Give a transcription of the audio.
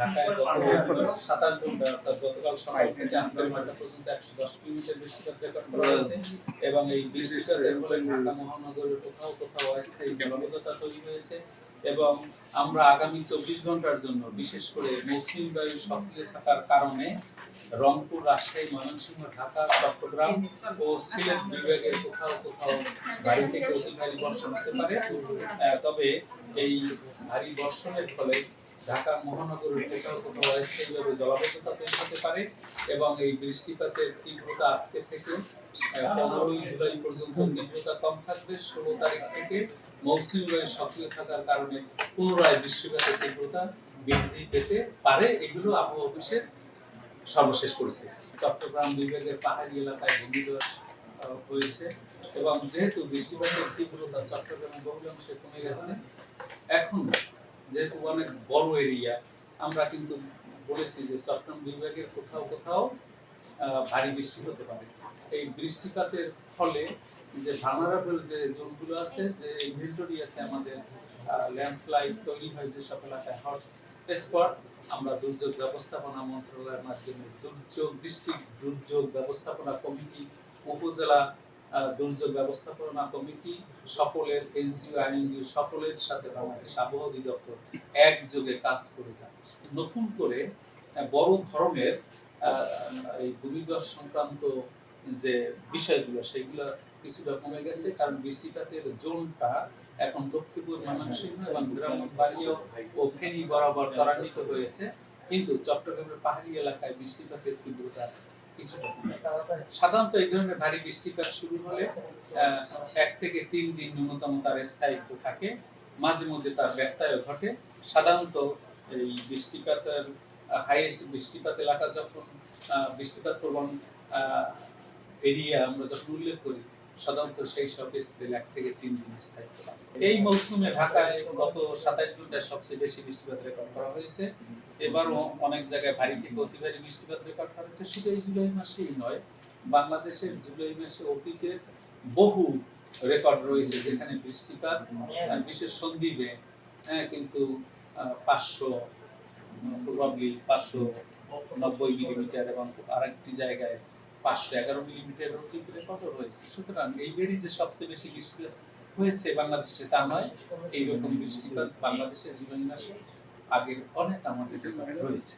ঢাকায় গত 27 ঘন্টা অর্থাৎ গতকাল সকাল থেকে আজকের 9টা পর্যন্ত 110 মিলিমিটার বৃষ্টিপাত রেকর্ড করা হয়েছে এবং এই বৃষ্টিপাতের ফলে ঢাকা মহানগরের কোথাও কোথাও অস্থায়ী জলাবদ্ধতা তৈরি হয়েছে এবং আমরা আগামী 24 ঘন্টার জন্য বিশেষ করে মৌসুমী বায়ু সক্রিয় থাকার কারণে রংপুর, রাজশাহী, ময়মনসিংহ, ঢাকা, চট্টগ্রাম ও সিলেট বিভাগের কোথাও কোথাও ভারী থেকে অতি ভারী বর্ষণ হতে পারে। তবে এই ভারী বর্ষণের ফলে ঢাকা মহানগরের কোথাও কোথাও অস্থায়ীভাবে জলাবদ্ধতা তৈরি হতে পারে এবং এই বৃষ্টিপাতের তীব্রতা আজকে থেকে 15 জুলাই পর্যন্ত তীব্রতা কম থাকবে। 16 তারিখ থেকে মৌসুমী বায়ু সক্রিয় থাকার কারণে পুনরায় বৃষ্টিপাতের তীব্রতা বৃদ্ধি পেতে পারে। এগুলো আবহাওয়া অফিসের সর্বশেষ পরিস্থিতি। চট্টগ্রাম বিভাগের পাহাড়ি এলাকায় ঘূর্ণিঝড় হয়েছে এবং যেহেতু বৃষ্টিপাতের তীব্রতা চট্টগ্রামের বহু অংশে কমে গেছে, এখন যেহেতু অনেক বড় এরিয়া, আমরা কিন্তু বলেছি যে চট্টগ্রাম বিভাগের কোথাও কোথাও ভারী বৃষ্টি হতে পারে। এই বৃষ্টিপাতের ফলে যে ভালনারেবল যে জোনগুলো আছে, যে ইনভেন্টরি আছে আমাদের, ল্যান্ডস্লাইড তৈরি হয় যে সব এলাকায় হটস্পট, আমরা দুর্যোগ ব্যবস্থাপনা মন্ত্রণালয়ের মাধ্যমে ডিস্ট্রিক্ট দুর্যোগ ব্যবস্থাপনা কমিটি, উপজেলা দুর্যোগ ব্যবস্থাপনা কমিটি, সকলের এনজিও আইএনজিও সকলের সাথে বাংলাদেশ আবহাওয়া অধিদপ্তর একযোগে কাজ করে যাচ্ছে। নতুন করে বড় ধরনের এই ভূমিধস সংক্রান্ত যে বিষয়গুলো সেগুলো কিছুটা কমে গেছে, কারণ বৃষ্টিপাতের জোনটা এখন লক্ষ্মীপুর, ময়মনসিংহ এবং ব্রাহ্মণবাড়িয়া ও ফেনী বরাবর ত্বরান্বিত হয়েছে, কিন্তু চট্টগ্রামের পাহাড়ি এলাকায় বৃষ্টিপাতের তীব্রতা কিছুটা কমে গেছে। সাধারণত এই ধরনের ভারী বৃষ্টিপাত শুরু হলে 1 থেকে 3 দিন ন্যূনতম তার স্থায়িত্ব থাকে, মাঝে মধ্যে তার ব্যত্যয় ঘটে। সাধারণত এই বৃষ্টিপাতের হাইয়েস্ট বৃষ্টিপাত এলাকা যখন বৃষ্টিপাত প্রবণ এরিয়া আমরা যখন উল্লেখ করি, সাধারণত সেই সব স্কেল 1 থেকে 3 দিন স্থায়িত্ব থাকে। এই মৌসুমে ঢাকায় গত 27 ঘন্টায় সবচেয়ে বেশি বৃষ্টিপাত রেকর্ড করা হয়েছে। এবারও অনেক জায়গায় ভারী থেকে অতি ভারী বৃষ্টিপাত রেকর্ড করা হয়েছে। শুধু এই জুলাই মাসেই নয়, বাংলাদেশের জুলাই মাসে অতীতের বহু রেকর্ড রয়েছে যেখানে বৃষ্টিপাত বিশেষ সন্দ্বীপে কিন্তু 590 মিলিমিটার এবং আরেকটি জায়গায় 511 মিলিমিটার অতীত রেকর্ড হয়েছে। সুতরাং এইবারই যে সবচেয়ে বেশি বৃষ্টিপাত হয়েছে বাংলাদেশে তা নয়, এইরকম বৃষ্টিপাত বাংলাদেশে জুলাই মাসে আগের অনেক আমাদের রয়েছে।